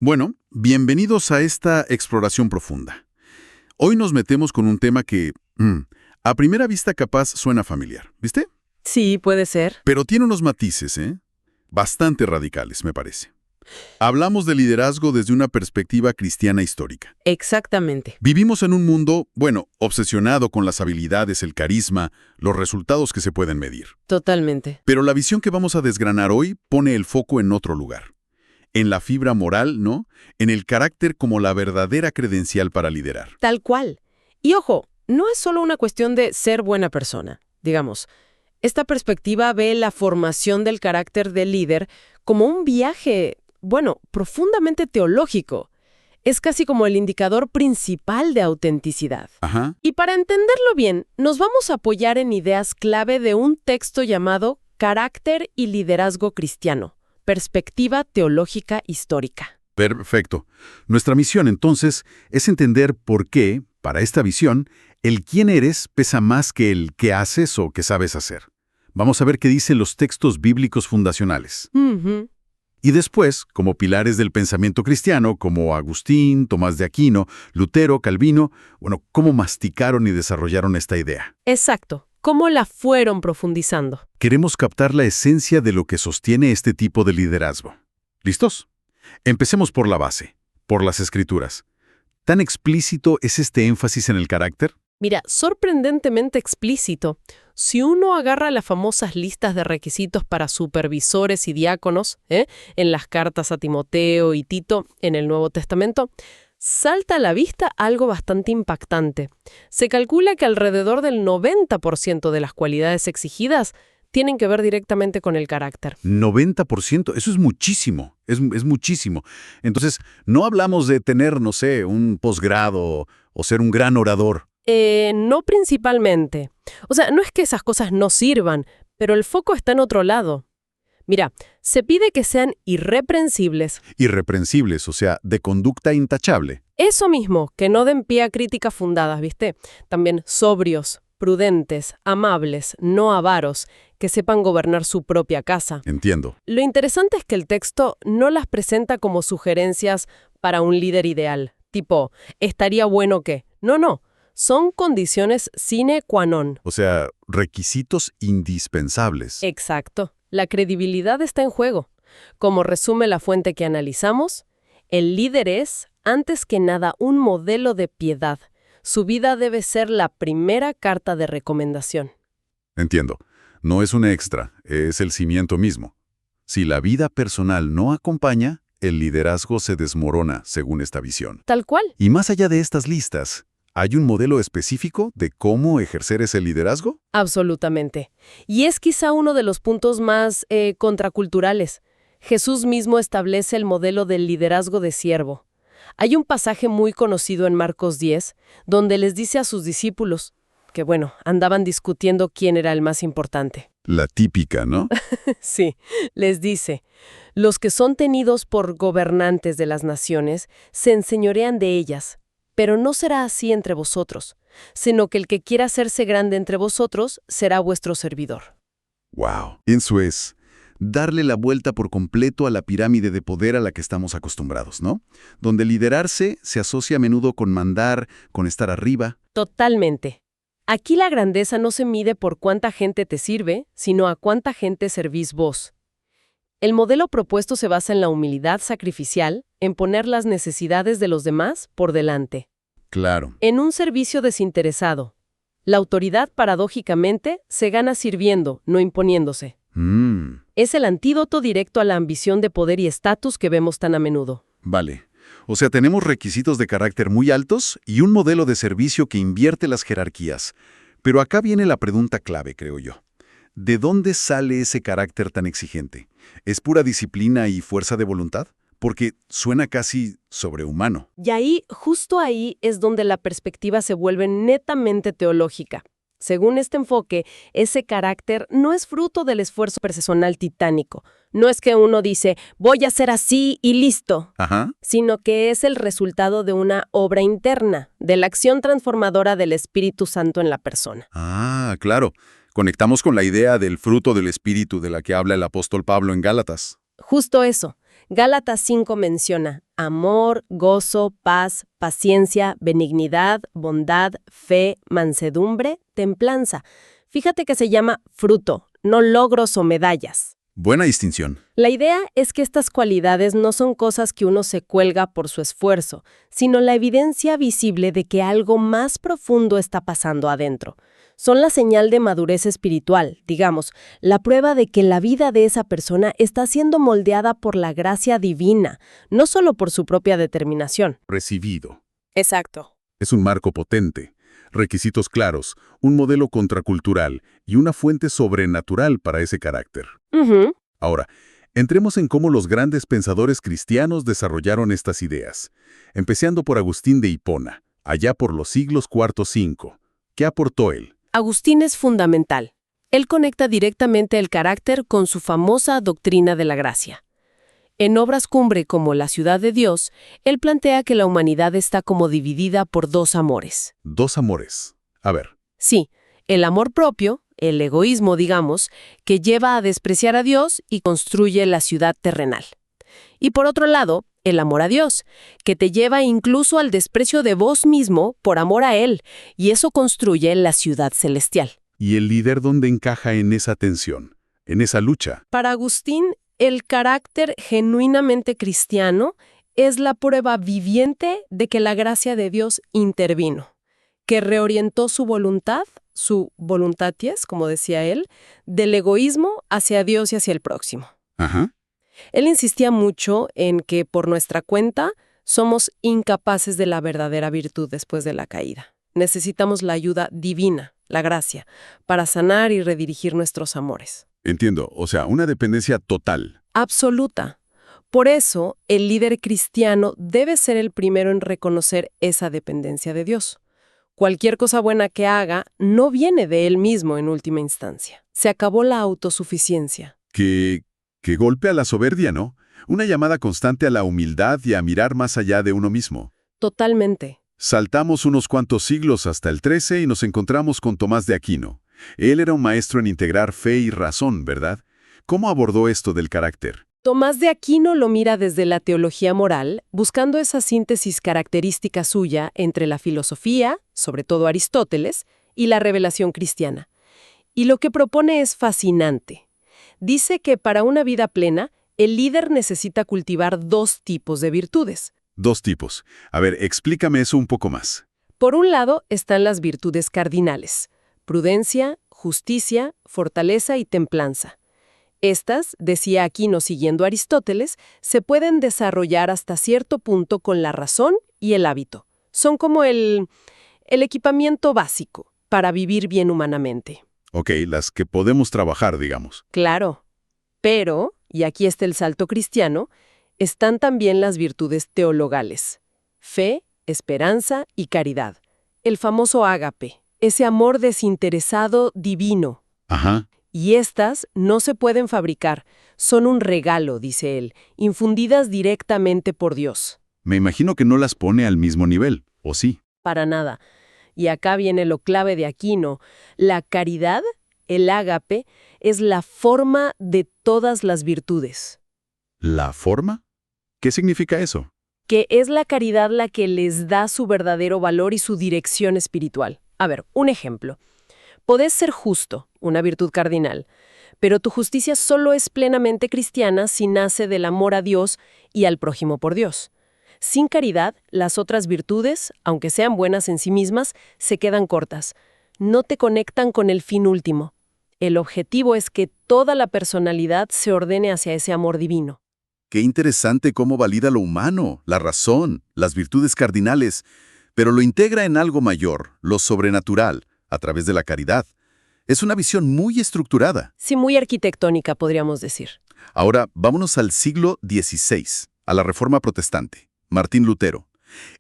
Bueno, bienvenidos a esta exploración profunda. Hoy nos metemos con un tema que, a primera vista capaz suena familiar, ¿viste? Sí, puede ser. Pero tiene unos matices, bastante radicales, me parece. Hablamos de liderazgo desde una perspectiva cristiana histórica. Exactamente. Vivimos en un mundo, obsesionado con las habilidades, el carisma, los resultados que se pueden medir. Totalmente. Pero la visión que vamos a desgranar hoy pone el foco en otro lugar. En la fibra moral, ¿no? En el carácter como la verdadera credencial para liderar. Tal cual. Y ojo, no es solo una cuestión de ser buena persona. Digamos, esta perspectiva ve la formación del carácter del líder como un viaje, profundamente teológico. Es casi como el indicador principal de autenticidad. Ajá. Y para entenderlo bien, nos vamos a apoyar en ideas clave de un texto llamado Carácter y Liderazgo Cristiano. Perspectiva teológica histórica. Perfecto. Nuestra misión, entonces, es entender por qué, para esta visión, el quién eres pesa más que el qué haces o qué sabes hacer. Vamos a ver qué dicen los textos bíblicos fundacionales. Ujú. Y después, como pilares del pensamiento cristiano, como Agustín, Tomás de Aquino, Lutero, Calvino, cómo masticaron y desarrollaron esta idea. Exacto. ¿Cómo la fueron profundizando? Queremos captar la esencia de lo que sostiene este tipo de liderazgo. ¿Listos? Empecemos por la base, por las Escrituras. ¿Tan explícito es este énfasis en el carácter? Mira, sorprendentemente explícito. Si uno agarra las famosas listas de requisitos para supervisores y diáconos, en las cartas a Timoteo y Tito en el Nuevo Testamento, salta a la vista algo bastante impactante. Se calcula que alrededor del 90% de las cualidades exigidas tienen que ver directamente con el carácter. 90%, eso es muchísimo, es muchísimo. Entonces, no hablamos de tener, no sé, un posgrado o ser un gran orador. No principalmente. O sea, no es que esas cosas no sirvan, pero el foco está en otro lado. Mira, se pide que sean irreprensibles. Irreprensibles, o sea, de conducta intachable. Eso mismo, que no den pie a críticas fundadas, ¿viste? También sobrios, prudentes, amables, no avaros, que sepan gobernar su propia casa. Entiendo. Lo interesante es que el texto no las presenta como sugerencias para un líder ideal, tipo, ¿estaría bueno que? No. Son condiciones sine qua non. O sea, requisitos indispensables. Exacto. La credibilidad está en juego. Como resume la fuente que analizamos, el líder es, antes que nada, un modelo de piedad. Su vida debe ser la primera carta de recomendación. Entiendo. No es un extra, es el cimiento mismo. Si la vida personal no acompaña, el liderazgo se desmorona, según esta visión. Tal cual. Y más allá de estas listas, ¿hay un modelo específico de cómo ejercer ese liderazgo? Absolutamente. Y es quizá uno de los puntos más contraculturales. Jesús mismo establece el modelo del liderazgo de siervo. Hay un pasaje muy conocido en Marcos 10, donde les dice a sus discípulos que, andaban discutiendo quién era el más importante. La típica, ¿no? Sí, les dice, los que son tenidos por gobernantes de las naciones se enseñorean de ellas, pero no será así entre vosotros, sino que el que quiera hacerse grande entre vosotros será vuestro servidor. ¡Wow! Eso es darle la vuelta por completo a la pirámide de poder a la que estamos acostumbrados, ¿no? Donde liderarse se asocia a menudo con mandar, con estar arriba. Totalmente. Aquí la grandeza no se mide por cuánta gente te sirve, sino a cuánta gente servís vos. El modelo propuesto se basa en la humildad sacrificial, en poner las necesidades de los demás por delante. Claro. En un servicio desinteresado. La autoridad, paradójicamente, se gana sirviendo, no imponiéndose. Es el antídoto directo a la ambición de poder y estatus que vemos tan a menudo. Vale. O sea, tenemos requisitos de carácter muy altos y un modelo de servicio que invierte las jerarquías. Pero acá viene la pregunta clave, creo yo. ¿De dónde sale ese carácter tan exigente? ¿Es pura disciplina y fuerza de voluntad? Porque suena casi sobrehumano. Y ahí, justo ahí, es donde la perspectiva se vuelve netamente teológica. Según este enfoque, ese carácter no es fruto del esfuerzo personal titánico. No es que uno dice, voy a ser así y listo, sino que es el resultado de una obra interna, de la acción transformadora del Espíritu Santo en la persona. Ah, claro. Conectamos con la idea del fruto del Espíritu de la que habla el apóstol Pablo en Gálatas. Justo eso. Gálatas 5 menciona amor, gozo, paz, paciencia, benignidad, bondad, fe, mansedumbre, templanza. Fíjate que se llama fruto, no logros o medallas. Buena distinción. La idea es que estas cualidades no son cosas que uno se cuelga por su esfuerzo, sino la evidencia visible de que algo más profundo está pasando adentro. Son la señal de madurez espiritual, digamos, la prueba de que la vida de esa persona está siendo moldeada por la gracia divina, no solo por su propia determinación. Recibido. Exacto. Es un marco potente, requisitos claros, un modelo contracultural y una fuente sobrenatural para ese carácter. Ahora, entremos en cómo los grandes pensadores cristianos desarrollaron estas ideas, empezando por Agustín de Hipona, allá por los siglos IV-V. ¿Qué aportó él? Agustín es fundamental. Él conecta directamente el carácter con su famosa doctrina de la gracia. En obras cumbre como La ciudad de Dios, él plantea que la humanidad está como dividida por dos amores. Dos amores. A ver. Sí, el amor propio, el egoísmo, digamos, que lleva a despreciar a Dios y construye la ciudad terrenal. Y por otro lado, el amor a Dios, que te lleva incluso al desprecio de vos mismo por amor a Él, y eso construye la ciudad celestial. ¿Y el líder dónde encaja en esa tensión, en esa lucha? Para Agustín, el carácter genuinamente cristiano es la prueba viviente de que la gracia de Dios intervino, que reorientó su voluntad, su voluntaties, como decía él, del egoísmo hacia Dios y hacia el próximo. Ajá. Él insistía mucho en que por nuestra cuenta somos incapaces de la verdadera virtud después de la caída. Necesitamos la ayuda divina, la gracia, para sanar y redirigir nuestros amores. Entiendo, o sea, una dependencia total. Absoluta. Por eso, el líder cristiano debe ser el primero en reconocer esa dependencia de Dios. Cualquier cosa buena que haga no viene de él mismo en última instancia. Se acabó la autosuficiencia. Que golpe a la soberbia, ¿no? Una llamada constante a la humildad y a mirar más allá de uno mismo. Totalmente. Saltamos unos cuantos siglos hasta el XIII y nos encontramos con Tomás de Aquino. Él era un maestro en integrar fe y razón, ¿verdad? ¿Cómo abordó esto del carácter? Tomás de Aquino lo mira desde la teología moral, buscando esa síntesis característica suya entre la filosofía, sobre todo Aristóteles, y la revelación cristiana. Y lo que propone es fascinante. Dice que para una vida plena, el líder necesita cultivar dos tipos de virtudes. Dos tipos. A ver, explícame eso un poco más. Por un lado están las virtudes cardinales: prudencia, justicia, fortaleza y templanza. Estas, decía Aquino siguiendo a Aristóteles, se pueden desarrollar hasta cierto punto con la razón y el hábito. Son como el equipamiento básico para vivir bien humanamente. Ok, las que podemos trabajar, digamos. Claro, pero, y aquí está el salto cristiano, están también las virtudes teologales: fe, esperanza y caridad. El famoso ágape, ese amor desinteresado divino. Ajá. Y estas no se pueden fabricar, son un regalo, dice él, infundidas directamente por Dios. Me imagino que no las pone al mismo nivel, ¿o sí? Para nada. Y acá viene lo clave de Aquino. La caridad, el ágape, es la forma de todas las virtudes. ¿La forma? ¿Qué significa eso? Que es la caridad la que les da su verdadero valor y su dirección espiritual. A ver, un ejemplo. Podés ser justo, una virtud cardinal, pero tu justicia solo es plenamente cristiana si nace del amor a Dios y al prójimo por Dios. Sin caridad, las otras virtudes, aunque sean buenas en sí mismas, se quedan cortas. No te conectan con el fin último. El objetivo es que toda la personalidad se ordene hacia ese amor divino. Qué interesante cómo valida lo humano, la razón, las virtudes cardinales, pero lo integra en algo mayor, lo sobrenatural, a través de la caridad. Es una visión muy estructurada. Sí, muy arquitectónica, podríamos decir. Ahora, vámonos al siglo XVI, a la Reforma Protestante. Martín Lutero.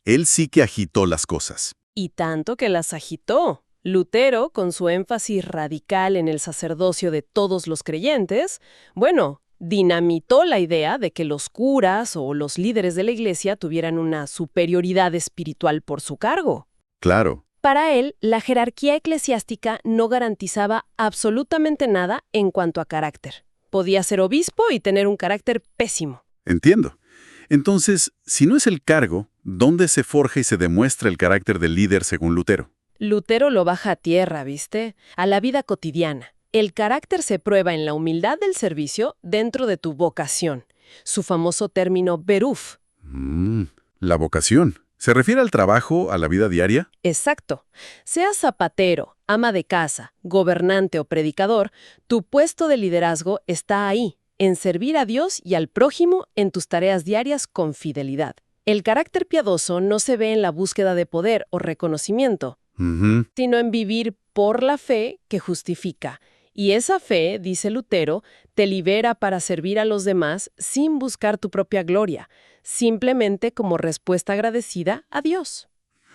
Él sí que agitó las cosas. Y tanto que las agitó. Lutero, con su énfasis radical en el sacerdocio de todos los creyentes, dinamitó la idea de que los curas o los líderes de la iglesia tuvieran una superioridad espiritual por su cargo. Claro. Para él, la jerarquía eclesiástica no garantizaba absolutamente nada en cuanto a carácter. Podía ser obispo y tener un carácter pésimo. Entiendo. Entonces, si no es el cargo, ¿dónde se forja y se demuestra el carácter del líder según Lutero? Lutero lo baja a tierra, ¿viste? A la vida cotidiana. El carácter se prueba en la humildad del servicio dentro de tu vocación. Su famoso término beruf. La vocación. ¿Se refiere al trabajo, a la vida diaria? Exacto. Seas zapatero, ama de casa, gobernante o predicador, tu puesto de liderazgo está ahí, en servir a Dios y al prójimo en tus tareas diarias con fidelidad. El carácter piadoso no se ve en la búsqueda de poder o reconocimiento, sino en vivir por la fe que justifica. Y esa fe, dice Lutero, te libera para servir a los demás sin buscar tu propia gloria, simplemente como respuesta agradecida a Dios.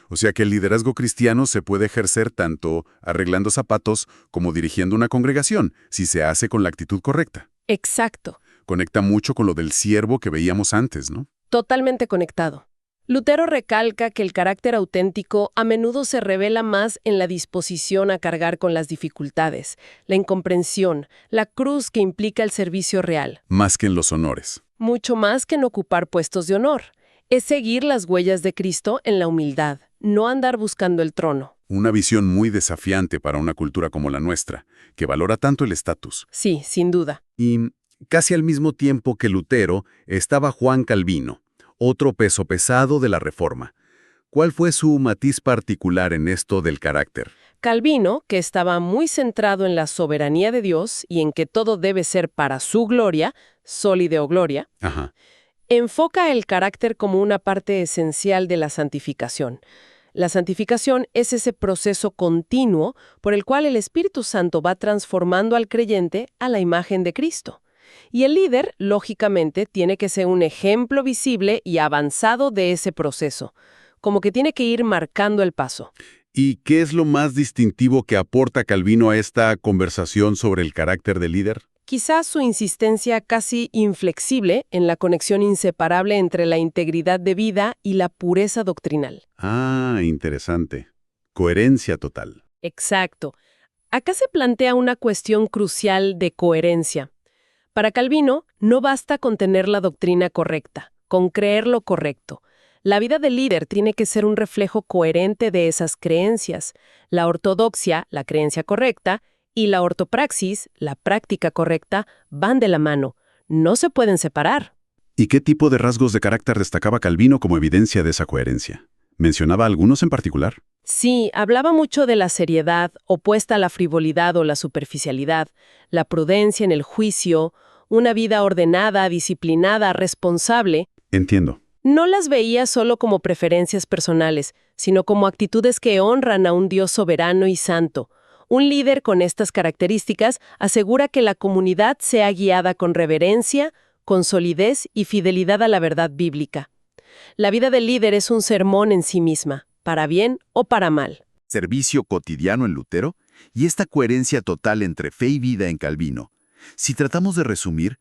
O sea que el liderazgo cristiano se puede ejercer tanto arreglando zapatos como dirigiendo una congregación, si se hace con la actitud correcta. Exacto. Conecta mucho con lo del siervo que veíamos antes, ¿no? Totalmente conectado. Lutero recalca que el carácter auténtico a menudo se revela más en la disposición a cargar con las dificultades, la incomprensión, la cruz que implica el servicio real. Más que en los honores. Mucho más que en ocupar puestos de honor. Es seguir las huellas de Cristo en la humildad, no andar buscando el trono. Una visión muy desafiante para una cultura como la nuestra, que valora tanto el estatus. Sí, sin duda. Y casi al mismo tiempo que Lutero estaba Juan Calvino, otro peso pesado de la Reforma. ¿Cuál fue su matiz particular en esto del carácter? Calvino, que estaba muy centrado en la soberanía de Dios y en que todo debe ser para su gloria, soli Deo gloria, enfoca el carácter como una parte esencial de la santificación. La santificación es ese proceso continuo por el cual el Espíritu Santo va transformando al creyente a la imagen de Cristo. Y el líder, lógicamente, tiene que ser un ejemplo visible y avanzado de ese proceso, como que tiene que ir marcando el paso. ¿Y qué es lo más distintivo que aporta Calvino a esta conversación sobre el carácter del líder? Quizás su insistencia casi inflexible en la conexión inseparable entre la integridad de vida y la pureza doctrinal. Ah, interesante. Coherencia total. Exacto. Acá se plantea una cuestión crucial de coherencia. Para Calvino, no basta con tener la doctrina correcta, con creer lo correcto. La vida del líder tiene que ser un reflejo coherente de esas creencias. La ortodoxia, la creencia correcta, y la ortopraxis, la práctica correcta, van de la mano. No se pueden separar. ¿Y qué tipo de rasgos de carácter destacaba Calvino como evidencia de esa coherencia? ¿Mencionaba algunos en particular? Sí, hablaba mucho de la seriedad, opuesta a la frivolidad o la superficialidad, la prudencia en el juicio, una vida ordenada, disciplinada, responsable. Entiendo. No las veía solo como preferencias personales, sino como actitudes que honran a un Dios soberano y santo. Un líder con estas características asegura que la comunidad sea guiada con reverencia, con solidez y fidelidad a la verdad bíblica. La vida del líder es un sermón en sí misma, para bien o para mal. Servicio cotidiano en Lutero y esta coherencia total entre fe y vida en Calvino. Si tratamos de resumir,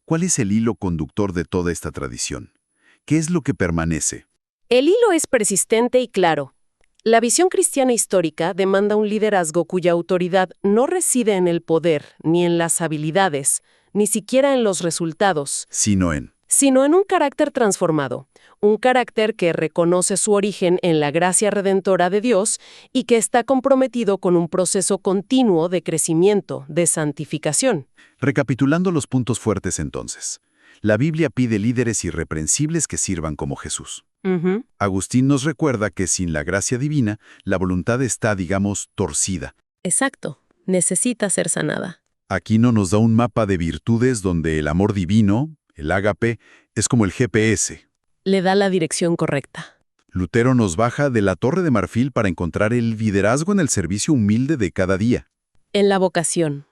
¿cuál es el hilo conductor de toda esta tradición? ¿Qué es lo que permanece? El hilo es persistente y claro. La visión cristiana histórica demanda un liderazgo cuya autoridad no reside en el poder, ni en las habilidades, ni siquiera en los resultados, Sino sino en un carácter transformado, un carácter que reconoce su origen en la gracia redentora de Dios y que está comprometido con un proceso continuo de crecimiento, de santificación. Recapitulando los puntos fuertes entonces. La Biblia pide líderes irreprensibles que sirvan como Jesús. Agustín nos recuerda que sin la gracia divina, la voluntad está, digamos, torcida. Exacto, necesita ser sanada. Aquino nos da un mapa de virtudes donde el amor divino, el ágape, es como el GPS. Le da la dirección correcta. Lutero nos baja de la Torre de Marfil para encontrar el liderazgo en el servicio humilde de cada día. En la vocación.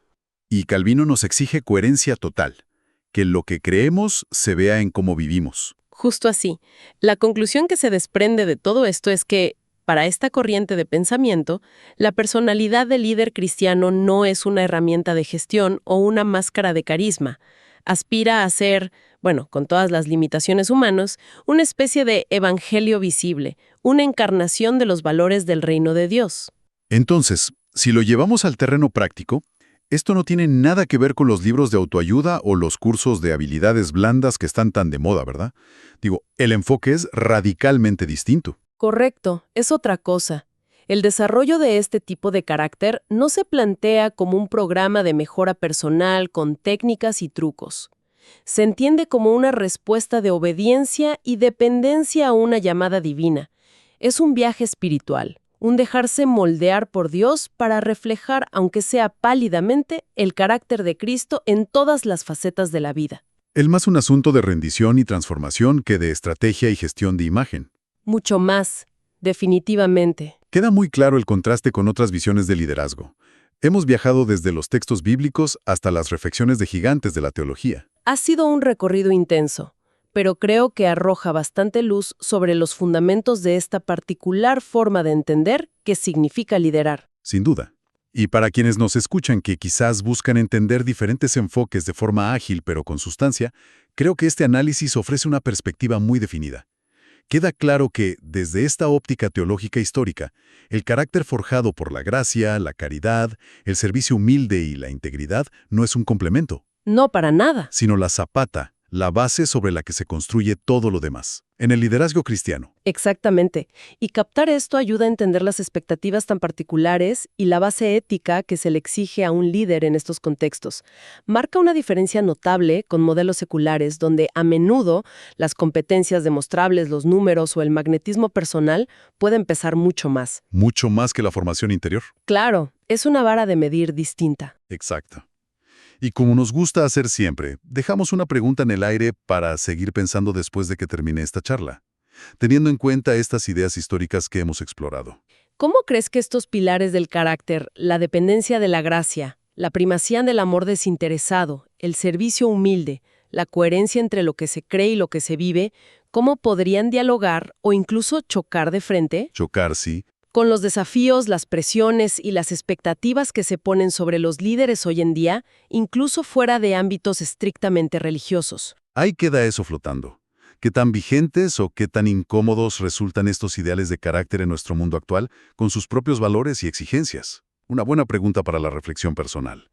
Y Calvino nos exige coherencia total, que lo que creemos se vea en cómo vivimos. Justo así. La conclusión que se desprende de todo esto es que, para esta corriente de pensamiento, la personalidad del líder cristiano no es una herramienta de gestión o una máscara de carisma. Aspira a ser, con todas las limitaciones humanas, una especie de evangelio visible, una encarnación de los valores del reino de Dios. Entonces, si lo llevamos al terreno práctico, Esto no tiene nada que ver con los libros de autoayuda o los cursos de habilidades blandas que están tan de moda, ¿verdad? Digo, el enfoque es radicalmente distinto. Correcto, es otra cosa. El desarrollo de este tipo de carácter no se plantea como un programa de mejora personal con técnicas y trucos. Se entiende como una respuesta de obediencia y dependencia a una llamada divina. Es un viaje espiritual, un dejarse moldear por Dios para reflejar, aunque sea pálidamente, el carácter de Cristo en todas las facetas de la vida. Es más un asunto de rendición y transformación que de estrategia y gestión de imagen. Mucho más, definitivamente. Queda muy claro el contraste con otras visiones de liderazgo. Hemos viajado desde los textos bíblicos hasta las reflexiones de gigantes de la teología. Ha sido un recorrido intenso, pero creo que arroja bastante luz sobre los fundamentos de esta particular forma de entender qué significa liderar. Sin duda. Y para quienes nos escuchan que quizás buscan entender diferentes enfoques de forma ágil pero con sustancia, creo que este análisis ofrece una perspectiva muy definida. Queda claro que, desde esta óptica teológica histórica, el carácter forjado por la gracia, la caridad, el servicio humilde y la integridad no es un complemento, No para nada. sino la zapata, la base sobre la que se construye todo lo demás. En el liderazgo cristiano, Exactamente. Y captar esto ayuda a entender las expectativas tan particulares y la base ética que se le exige a un líder en estos contextos. Marca una diferencia notable con modelos seculares donde a menudo las competencias demostrables, los números o el magnetismo personal pueden pesar mucho más. mucho más que la formación interior. Claro, es una vara de medir distinta. Exacto. Y como nos gusta hacer siempre, dejamos una pregunta en el aire para seguir pensando después de que termine esta charla, teniendo en cuenta estas ideas históricas que hemos explorado. ¿Cómo crees que estos pilares del carácter, la dependencia de la gracia, la primacía del amor desinteresado, el servicio humilde, la coherencia entre lo que se cree y lo que se vive, cómo podrían dialogar o incluso chocar de frente Chocar, sí, con los desafíos, las presiones y las expectativas que se ponen sobre los líderes hoy en día, incluso fuera de ámbitos estrictamente religiosos? ahí queda eso flotando. ¿Qué tan vigentes o qué tan incómodos resultan estos ideales de carácter en nuestro mundo actual con sus propios valores y exigencias? Una buena pregunta para la reflexión personal.